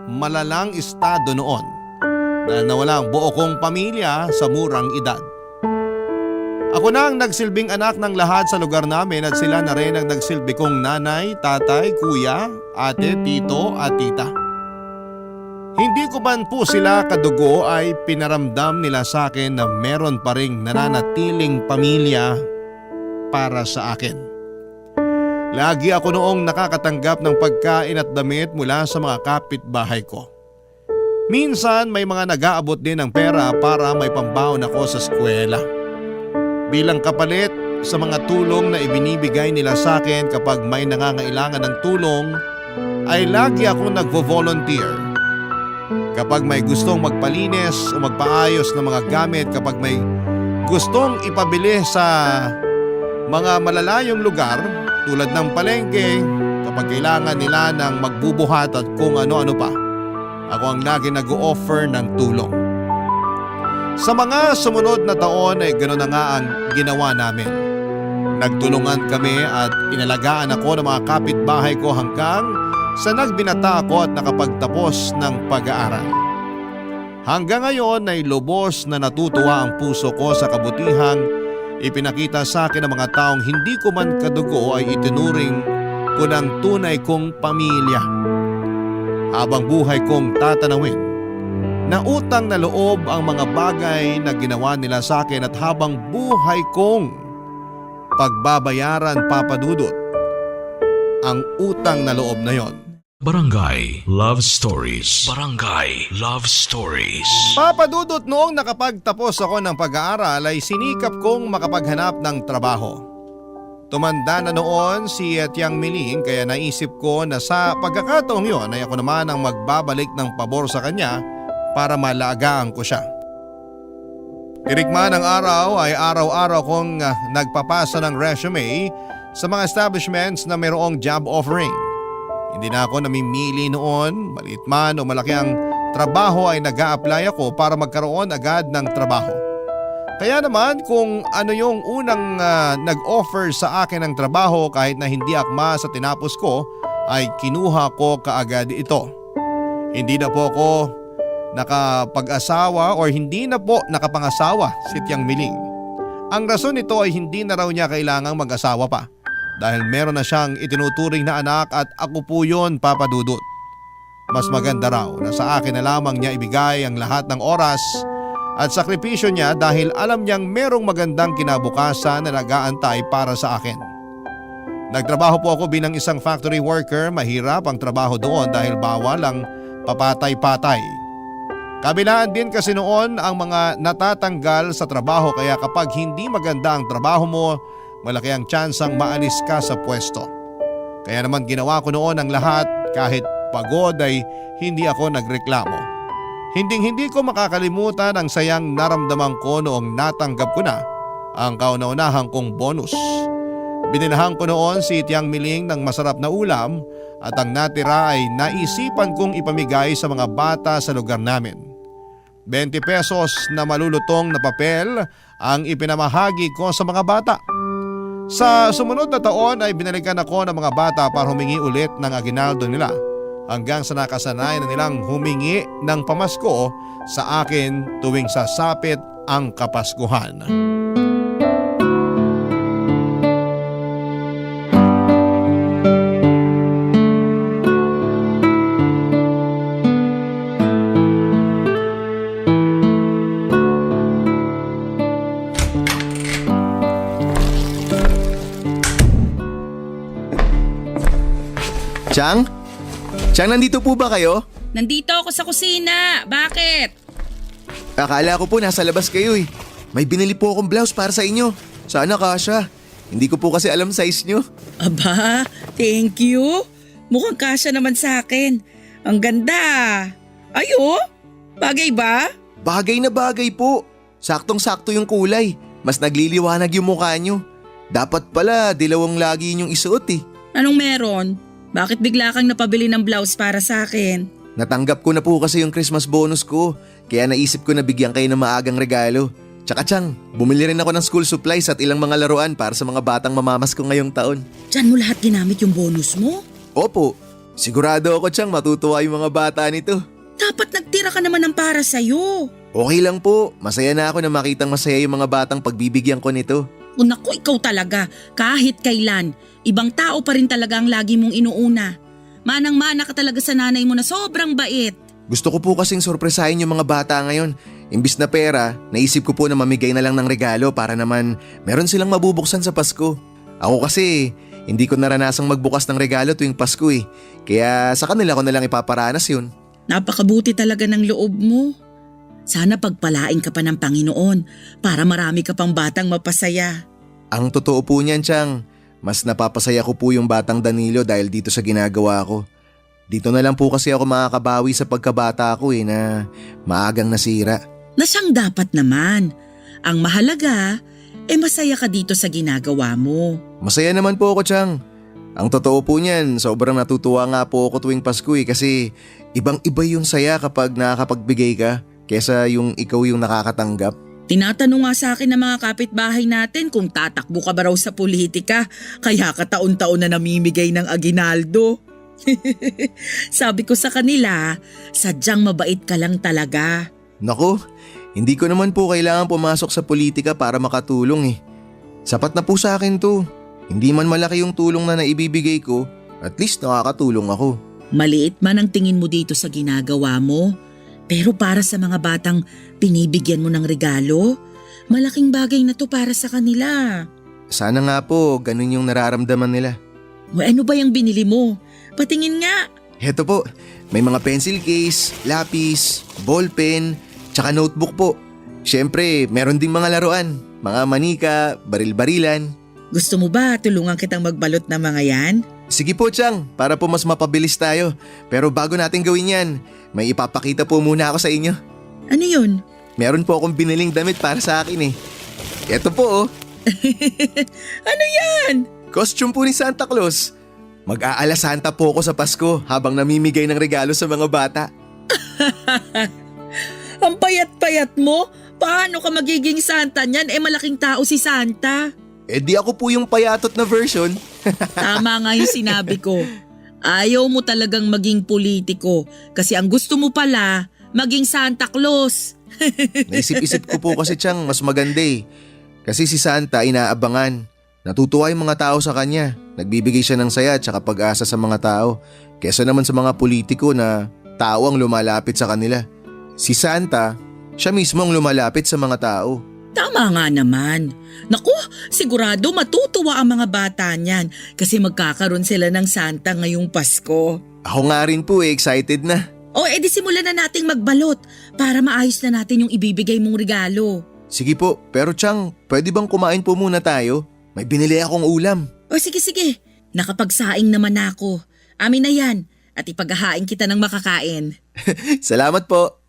Speaker 3: malalang estado noon dahil nawala ang buo kong pamilya sa murang edad. Ako na ang nagsilbing anak ng lahat sa lugar namin at sila na rin ang nagsilbi kong nanay, tatay, kuya, ate, tito at tita. Hindi ko man po sila kadugo ay pinaramdam nila sa akin na meron pa ring nananatiling pamilya para sa akin. Lagi ako noong nakakatanggap ng pagkain at damit mula sa mga kapitbahay ko. Minsan may mga nag-aabot din ng pera para may pambaon ako sa eskwela. Bilang kapalit sa mga tulong na ibinibigay nila sa akin kapag may nangangailangan ng tulong, ay lagi akong nagvo-volunteer. Kapag may gustong magpalinis o magpaayos ng mga gamit, kapag may gustong ipabili sa mga malalayong lugar, tulad ng palengke, kapag kailangan nila ng magbubuhat at kung ano-ano pa, ako ang lagi nag-o-offer ng tulong. Sa mga sumunod na taon ay gano'n na nga ang ginawa namin. Nagtulungan kami at inalagaan ako ng mga kapitbahay ko hanggang sa nagbinata ako at nakapagtapos ng pag-aaral. Hanggang ngayon ay lubos na natutuwa ang puso ko sa kabutihang ipinakita sa akin ng mga taong hindi ko man kadugo ay itinuring ko ng tunay kong pamilya. Habang buhay kong tatanawin, na utang na loob ang mga bagay na ginawa nila sa akin at habang buhay kong pagbabayaran, Papa Dudut, ang utang na loob na yon.
Speaker 1: Barangay Love Stories. Barangay Love Stories.
Speaker 3: Papa Dudut, noong nakapagtapos ako ng pag-aaral ay sinikap kong makapaghanap ng trabaho. Tumanda na noon si Tiang Miling kaya naisip ko na sa pagkakataong yon ay ako naman ang magbabalik ng pabor sa kanya para malagaan ko siya. Tirikma ng araw ay araw-araw kong nagpapasa ng resume sa mga establishments na mayroong job offering. Hindi na ako namimili noon, maliit man o malaki ang trabaho ay nag-a-apply ako para magkaroon agad ng trabaho. Kaya naman kung ano yung unang nag-offer sa akin ng trabaho kahit na hindi akma sa tinapos ko ay kinuha ko kaagad ito. Hindi na po ako nakapag-asawa o hindi na po nakapangasawa si Tiang Miling. Ang rason nito ay hindi na raw niya kailangang mag-asawa pa. Dahil meron na siyang itinuturing na anak at ako po yun, Papa Dudut. Mas maganda raw na sa akin na lamang niya ibigay ang lahat ng oras at sakripisyo niya dahil alam niyang merong magandang kinabukasan na nag-aantay para sa akin. Nagtrabaho po ako bilang isang factory worker, mahirap ang trabaho doon dahil bawal ang papatay-patay. Kabilaan din kasi noon ang mga natatanggal sa trabaho kaya kapag hindi maganda ang trabaho mo, malaki ang tsansang maalis ka sa pwesto. Kaya naman ginawa ko noon ang lahat kahit pagod ay hindi ako nagreklamo. Hinding-hindi ko makakalimutan ang sayang naramdaman ko noong natanggap ko na ang kauna-unahang kong bonus. Binilhan ko noon si Tiang Miling ng masarap na ulam at ang natira ay naisipan kong ipamigay sa mga bata sa lugar namin. 20 pesos na malulutong na papel ang ipinamahagi ko sa mga bata. Sa sumunod na taon ay binalikan ako ng mga bata para humingi ulit ng aginaldo nila hanggang sa nakasanay na nilang humingi ng pamasko sa akin tuwing sasapit ang Kapaskuhan.
Speaker 4: Chang? Chang, nandito po ba kayo?
Speaker 7: Nandito ako sa kusina. Bakit?
Speaker 4: Akala ko po nasa labas kayo eh. May binili po akong blouse para sa inyo. Sana kasya. Hindi ko po kasi alam size nyo.
Speaker 7: Aba, thank you. Mukhang kasya naman sa akin. Ang ganda. Ay oh, bagay ba?
Speaker 4: Bagay na bagay po. Saktong-sakto yung kulay. Mas nagliliwanag yung mukha nyo. Dapat pala dilawang lagi yung isuot eh.
Speaker 7: Anong meron? Bakit bigla kang napabili ng blouse para sa akin?
Speaker 4: Natanggap ko na po kasi yung Christmas bonus ko. Kaya naisip ko na bigyan kayo ng maagang regalo. Tsaka Chang, bumili rin ako ng school supplies at ilang mga laruan para sa mga batang mamamasko ngayong taon.
Speaker 7: Diyan mo lahat ginamit yung bonus mo?
Speaker 4: Opo, sigurado ako Chang matutuwa yung mga bata nito.
Speaker 7: Dapat nagtira ka naman ng para sa'yo.
Speaker 4: Okay lang po, masaya na ako na makitang masaya yung mga batang pagbibigyan ko nito.
Speaker 7: O naku, ikaw talaga. Kahit kailan, ibang tao pa rin talaga ang lagi mong inuuna. Manang-mana ka talaga sa nanay mo na sobrang bait.
Speaker 4: Gusto ko po kasing sorpresahin yung mga bata ngayon. Imbis na pera, naisip ko po na mamigay na lang ng regalo para naman meron silang mabubuksan sa Pasko. Ako kasi, hindi ko naranasang magbukas ng regalo tuwing Pasko eh. Kaya sa kanila ko na lang ipaparanas yun.
Speaker 7: Napakabuti talaga ng loob mo. Sana pagpalain ka pa ng Panginoon para marami ka pang batang mapasaya.
Speaker 4: Ang totoo po niyan, Chang. Mas napapasaya ko po yung batang Danilo dahil dito sa ginagawa ko. Dito na lang po kasi ako makakabawi sa pagkabata ko eh na maagang nasira.
Speaker 7: Na siyang dapat naman. Ang mahalaga, masaya ka dito sa ginagawa mo.
Speaker 4: Masaya naman po ako, Chang. Ang totoo po niyan, sobrang natutuwa nga po ako tuwing Pasko eh kasi ibang-iba yung saya kapag nakakapagbigay ka kesa yung ikaw yung nakakatanggap.
Speaker 7: Tinatanong nga sa akin ng mga kapitbahay natin kung tatakbo ka ba raw sa politika kaya ka taon-taon na namimigay ng aginaldo. Sabi ko sa kanila, sadyang mabait ka lang talaga.
Speaker 4: Naku, hindi ko naman po kailangan pumasok sa politika para makatulong eh. Sapat na po sa akin to. Hindi man malaki yung tulong na naibibigay ko, at least nakakatulong ako.
Speaker 7: Maliit man ang tingin mo dito sa ginagawa mo, pero para sa mga batang binibigyan mo ng regalo, malaking bagay na to para sa kanila.
Speaker 4: Sana nga po, ganun yung nararamdaman nila.
Speaker 7: O ano ba yung binili mo? Patingin nga.
Speaker 4: Heto po, may mga pencil case, lapis, ballpen, tsaka notebook po. Siyempre, meron ding mga laruan, mga manika, baril-barilan.
Speaker 7: Gusto mo ba tulungan kitang magbalot ng mga yan?
Speaker 4: Sige po, Chang, para po mas mapabilis tayo. Pero bago natin gawin yan, may ipapakita po muna ako sa inyo.
Speaker 7: Ano yun?
Speaker 4: Meron po akong biniling damit para sa akin eh. Eto po oh.
Speaker 7: Ano yan?
Speaker 4: Costume po ni Santa Claus. Mag-aala Santa po ako sa Pasko habang namimigay ng regalo sa mga bata.
Speaker 7: Ang payat-payat mo? Paano ka magiging Santa niyan? Malaking tao si Santa.
Speaker 4: Di ako po yung payatot na version.
Speaker 7: Tama nga yung sinabi ko. Ayaw mo talagang maging politiko kasi ang gusto mo pala maging Santa Claus.
Speaker 4: Naisip-isip ko po kasi Chang mas maganda eh. Kasi si Santa inaabangan. Natutuwa yung mga tao sa kanya. Nagbibigay siya ng saya at saka pag-asa sa mga tao. Kesa naman sa mga politiko na tao ang lumalapit sa kanila. Si Santa, siya mismo ang lumalapit sa mga tao.
Speaker 7: Tama nga naman. Naku, sigurado matutuwa ang mga bata niyan kasi magkakaroon sila ng Santa ngayong Pasko.
Speaker 4: Ako nga rin po excited na.
Speaker 7: Edi simulan na nating magbalot para maayos na natin yung ibibigay mong regalo.
Speaker 4: Sige po, pero Chang, pwede bang kumain po muna tayo? May binili akong ulam.
Speaker 7: Sige. Nakapagsaing naman ako. Amin na yan at ipaghahain kita ng makakain.
Speaker 4: Salamat po.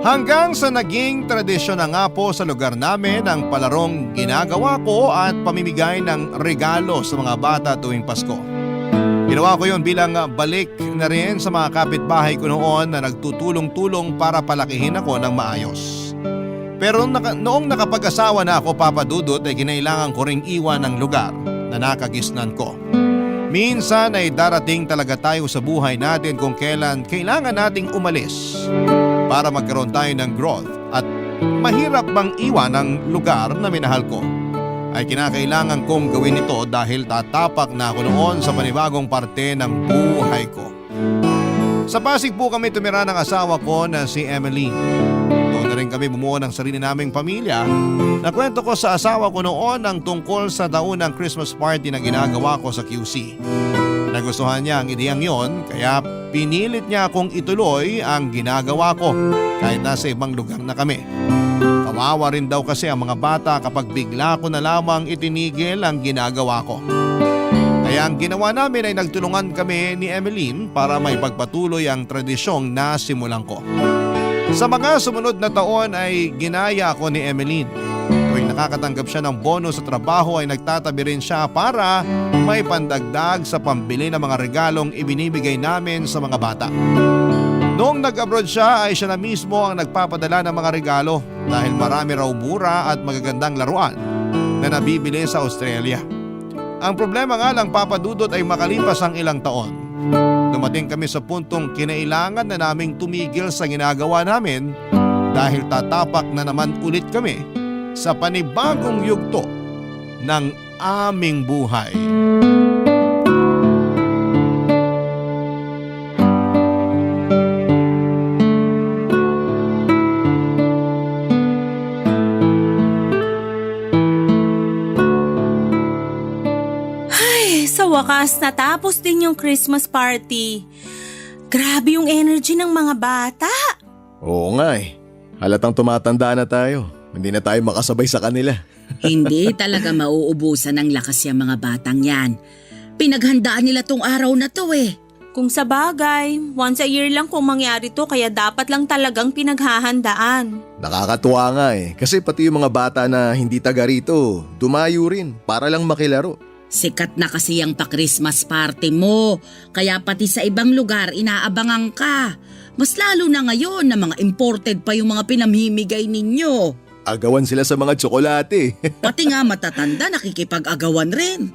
Speaker 3: Hanggang sa naging tradisyon na nga po sa lugar namin ang palarong ginagawa ko at pamimigay ng regalo sa mga bata tuwing Pasko. Ginawa ko yon bilang balik na rin sa mga kapitbahay ko noon na nagtutulong-tulong para palakihin ako ng maayos. Pero noong nakapag-asawa na ako, Papa Dudut, ay kinailangan ko ring iwan ang lugar na nakagisnan ko. Minsan ay darating talaga tayo sa buhay natin kung kailan kailangan nating umalis para magkaroon tayo ng growth at mahirap bang iwan ang lugar na minahal ko. Ay kinakailangan kong gawin ito dahil tatapak na ako noon sa panibagong parte ng buhay ko. Sa Pasig po kami tumira ng asawa ko na si Emily. Doon na rin rin kami bumuo ng sarili naming pamilya, nakwento ko sa asawa ko noon ang tungkol sa taunang Christmas party na ginagawa ko sa QC. Nagustuhan niya ang ideyang yon kaya pinilit niya akong ituloy ang ginagawa ko kahit nasa ibang lugar na kami. Kawawa rin daw kasi ang mga bata kapag bigla ko na lamang itinigil ang ginagawa ko. Kaya ang ginawa namin ay nagtulungan kami ni Emeline para maipagpatuloy ang tradisyong nasimulan ko. Sa mga sumunod na taon ay ginaya ako ni Emeline. Tuwing nakakatanggap siya ng bonus sa trabaho ay nagtatabi rin siya para may pandagdag sa pambili ng mga regalong ibinibigay namin sa mga bata. Noong nag-abroad siya ay siya na mismo ang nagpapadala ng mga regalo dahil marami raw mura at magagandang laruan na nabibili sa Australia. Ang problema nga lang Papa Dudut ay makalipas ang ilang taon. Dumating kami sa puntong kinailangan na naming tumigil sa ginagawa namin dahil tatapak na naman ulit kami sa panibagong yugto ng aming buhay.
Speaker 6: Sa wakas, natapos din yung Christmas party. Grabe yung energy ng mga bata.
Speaker 4: Oo nga eh. Halatang tumatanda na tayo. Hindi na tayo makasabay sa kanila.
Speaker 7: Hindi talaga mauubusan ng lakas yung mga batang yan. Pinaghandaan nila tong araw na to eh.
Speaker 6: Kung sa bagay, once a year lang kung mangyari to kaya dapat lang talagang pinaghahandaan.
Speaker 4: Nakakatuwa nga eh. Kasi pati yung mga bata na hindi taga rito, dumayo rin para lang makilaro.
Speaker 7: Sikat na kasi ang pa-Christmas party mo, kaya pati sa ibang lugar inaabangan ka. Mas lalo na ngayon na mga imported pa yung mga pinamimigay ninyo.
Speaker 4: Agawan sila sa mga tsokolate.
Speaker 7: Pati nga matatanda nakikipag-agawan rin.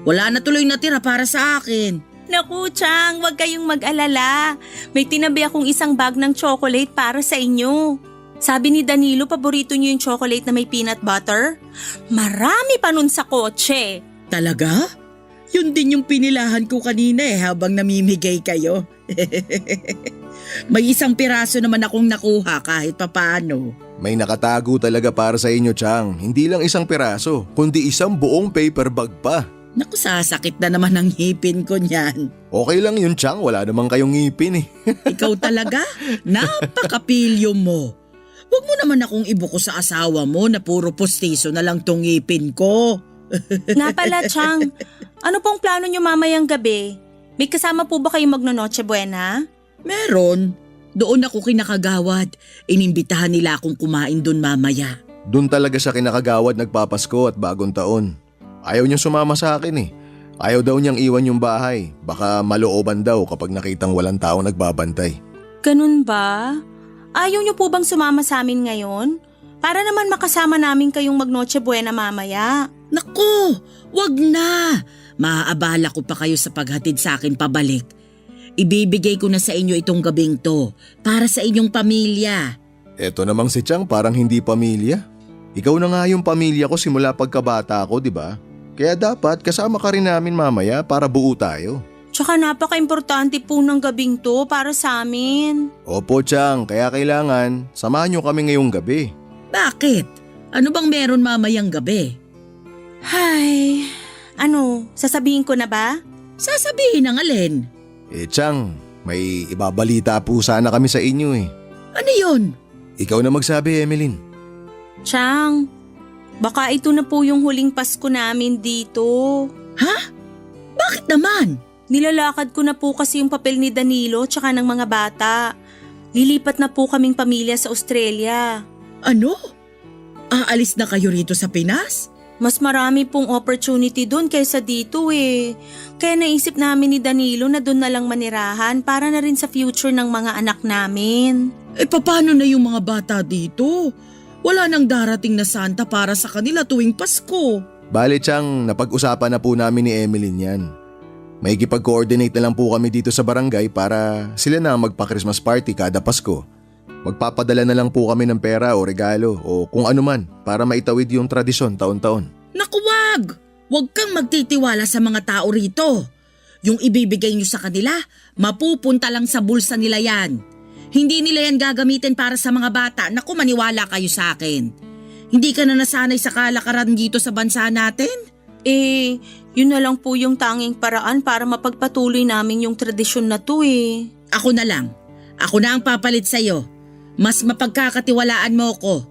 Speaker 7: Wala na tuloy natira para sa akin.
Speaker 6: Naku, Chang, wag kayong mag-alala. May tinabi akong isang bag ng chocolate para sa inyo. Sabi ni Danilo, paborito niyo yung chocolate na may peanut butter? Marami pa nun sa kotse.
Speaker 7: Talaga? Yun din yung pinilahan ko kanina habang namimigay kayo. May isang piraso naman akong nakuha kahit papaano.
Speaker 4: May nakatago talaga para sa inyo, Chang. Hindi lang isang piraso, kundi isang buong paper bag pa.
Speaker 7: Naku, sasakit na naman ang ngipin ko niyan.
Speaker 4: Okay lang yun, Chang. Wala namang kayong ngipin eh.
Speaker 7: Ikaw talaga? Napakapilyo mo. Huwag mo naman akong ibuko sa asawa mo na puro postiso na lang tong ngipin ko.
Speaker 6: Nga pala, Chang, ano pong plano niyo mamayang gabi? May kasama po ba kayong magno-Noche Buena?
Speaker 7: Meron. Doon ako kinakagawad. Inimbitahan nila akong kumain doon mamaya.
Speaker 4: Doon talaga siya kinakagawad nagpapasko at bagong taon. Ayaw niyang sumama sa akin eh. Ayaw daw niyang iwan yung bahay. Baka malooban daw kapag nakitang walang taong nagbabantay.
Speaker 6: Ganun ba? Ayaw niyo po bang sumama sa amin ngayon? Para naman makasama namin kayong mag-Noche Buena mamaya.
Speaker 7: Naku, wag na. Maaabala ko pa kayo sa paghatid sa akin pabalik. Ibibigay ko na sa inyo itong gabing to para sa inyong pamilya.
Speaker 4: Eto namang si Chang parang hindi pamilya. Ikaw na nga yung pamilya ko simula pagkabata ko, di ba? Kaya dapat kasama ka rin namin mamaya para buo tayo.
Speaker 6: Tsaka napaka-importante po ng gabing to para sa amin.
Speaker 4: Opo, Chang, kaya kailangan samahan niyo kami ngayong gabi.
Speaker 7: Bakit? Ano bang meron mamayang gabi?
Speaker 6: Hay, sasabihin ko na ba?
Speaker 7: Sasabihin ng alin?
Speaker 4: Chang, may ibabalita po sana kami sa inyo eh.
Speaker 7: Ano yun?
Speaker 4: Ikaw na magsabi, Emeline.
Speaker 6: Chang, baka ito na po yung huling Pasko namin dito.
Speaker 7: Ha? Bakit naman?
Speaker 6: Nilalakad ko na po kasi yung papel ni Danilo tsaka ng mga bata. Lilipat na po kaming pamilya sa Australia.
Speaker 7: Ano? Aalis na kayo rito sa Pinas?
Speaker 6: Mas marami pong opportunity doon kaysa dito eh. Kaya naisip namin ni Danilo na doon na lang manirahan para na rin sa future ng mga anak namin.
Speaker 7: Paano na yung mga bata dito? Wala nang darating na Santa para sa kanila tuwing Pasko.
Speaker 4: Bale, Chang, napag-usapan na po namin ni Emeline yan. May ikipag-coordinate na lang po kami dito sa barangay para sila na magpa-Christmas party kada Pasko. Magpapadala na lang po kami ng pera o regalo o kung ano man para maitawid yung tradisyon taon-taon.
Speaker 7: Naku, wag! Huwag kang magtitiwala sa mga tao rito. Yung ibibigay nyo sa kanila, mapupunta lang sa bulsa nila yan. Hindi nila yan gagamitin para sa mga bata. Naku, maniwala kayo sa akin. Hindi ka na nasanay sa kalakaran dito sa bansa natin?
Speaker 6: Yun na lang po yung tanging paraan para mapagpatuloy namin yung tradisyon na to eh.
Speaker 7: Ako na lang. Ako na ang papalit sa'yo. Mas mapagkakatiwalaan mo ko.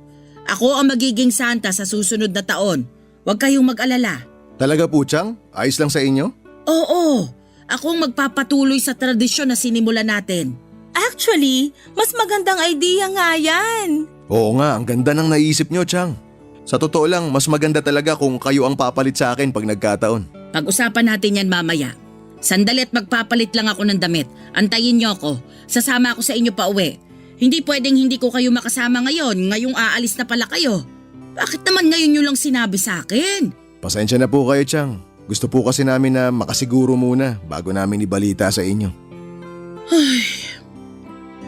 Speaker 7: Ako ang magiging santa sa susunod na taon. Huwag kayong mag-alala.
Speaker 4: Talaga po, Chang? Ayos lang sa inyo?
Speaker 7: Oo, akong magpapatuloy sa tradisyon na sinimulan natin.
Speaker 6: Actually, mas magandang idea nga yan.
Speaker 4: Oo nga, ang ganda ng naisip nyo, Chang. Sa totoo lang, mas maganda talaga kung kayo ang papalit sa akin pag nagkataon.
Speaker 7: Pag-usapan natin yan mamaya. Sandali at magpapalit lang ako ng damit. Antayin niyo ako. Sasama ako sa inyo pa uwi. Hindi pwedeng hindi ko kayo makasama ngayon. Ngayong aalis na pala kayo. Bakit naman ngayon nyo lang sinabi sa akin?
Speaker 4: Pasensya na po kayo, Chang. Gusto po kasi namin na makasiguro muna bago namin ibalita sa inyo.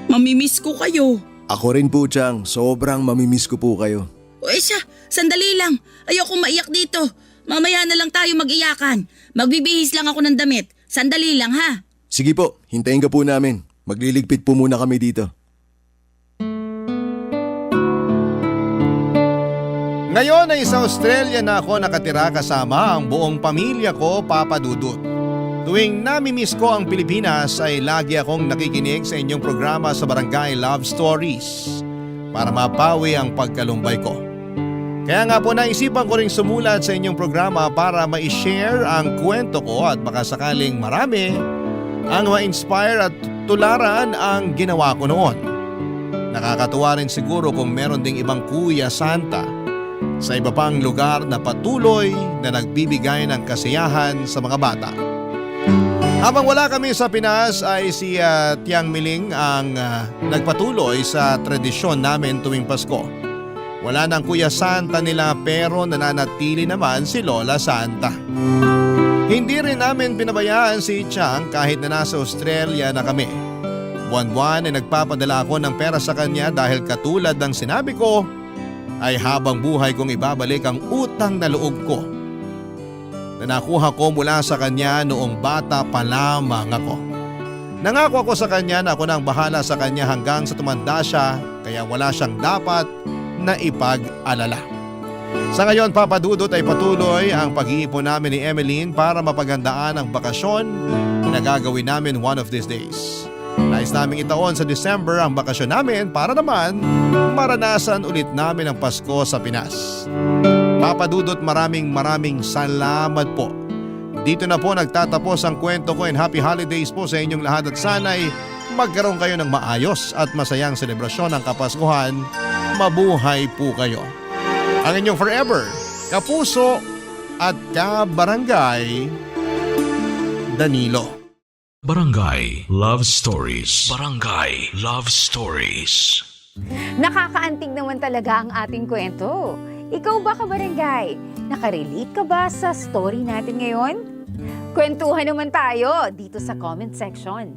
Speaker 7: Mamimiss ko kayo.
Speaker 4: Ako rin po, Chang. Sobrang mamimiss ko po kayo.
Speaker 7: O siya, sandali lang. Ayoko maiyak dito. Mamaya na lang tayo mag-iyakan. Magbibihis lang ako ng damit. Sandali lang ha.
Speaker 4: Sige po, hintayin ka po namin. Magliligpit po muna kami dito.
Speaker 3: Ngayon ay sa Australia na ako nakatira kasama ang buong pamilya ko, Papa Dudut. Tuwing namimiss ko ang Pilipinas ay lagi akong nakikinig sa inyong programa sa Barangay Love Stories para mapawi ang pagkalumbay ko. Kaya nga po naisipan ko ring sumulat sa inyong programa para ma-share ang kwento ko at baka sakaling marami ang ma-inspire at tularan ang ginawa ko noon. Nakakatuwa rin siguro kung meron ding ibang Kuya Santa sa iba pang lugar na patuloy na nagbibigay ng kasiyahan sa mga bata. Habang wala kami sa Pinas ay si Tiang Miling ang nagpatuloy sa tradisyon namin tuwing Pasko. Wala nang Kuya Santa nila pero nananatili naman si Lola Santa. Hindi rin namin pinabayaan si Tiang kahit na nasa Australia na kami. Buwan-buwan ay nagpapadala ako ng pera sa kanya dahil katulad ng sinabi ko ay habang buhay kong ibabalik ang utang na loob ko na nakuha ko mula sa kanya noong bata pa lamang ako. Nangako ako sa kanya na ako nang bahala sa kanya hanggang sa tumanda siya kaya wala siyang dapat na ipag-alala. Sa ngayon, Papa Dudut, ay patuloy ang pag-iipon namin ni Emeline para mapagandaan ang bakasyon na gagawin namin one of these days. Nais naming itaon sa December ang bakasyon namin para naman maranasan ulit namin ang Pasko sa Pinas. Papa Dudut, maraming salamat po. Dito na po nagtatapos ang kwento ko and happy holidays po sa inyong lahat at sana'y magkaroon kayo ng maayos at masayang selebrasyon ng Kapaskuhan. Mabuhay po kayo. Ang inyong forever, kapuso at kabarangay, Danilo.
Speaker 1: Barangay Love Stories. Barangay Love Stories.
Speaker 8: Nakakaantig naman talaga ang ating kwento. Ikaw ba, kabarangay? Nakarelate ka ba sa story natin ngayon? Kwentuhan naman tayo dito sa comment section.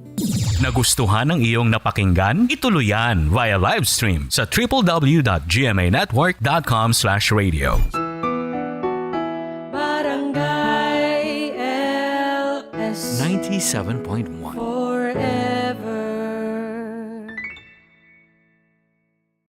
Speaker 9: Nagustuhan ng iyong napakinggan? Ituloy yan via live stream sa www.gmanetwork.com/radio.
Speaker 2: Barangay LS
Speaker 9: 97.1
Speaker 2: forever.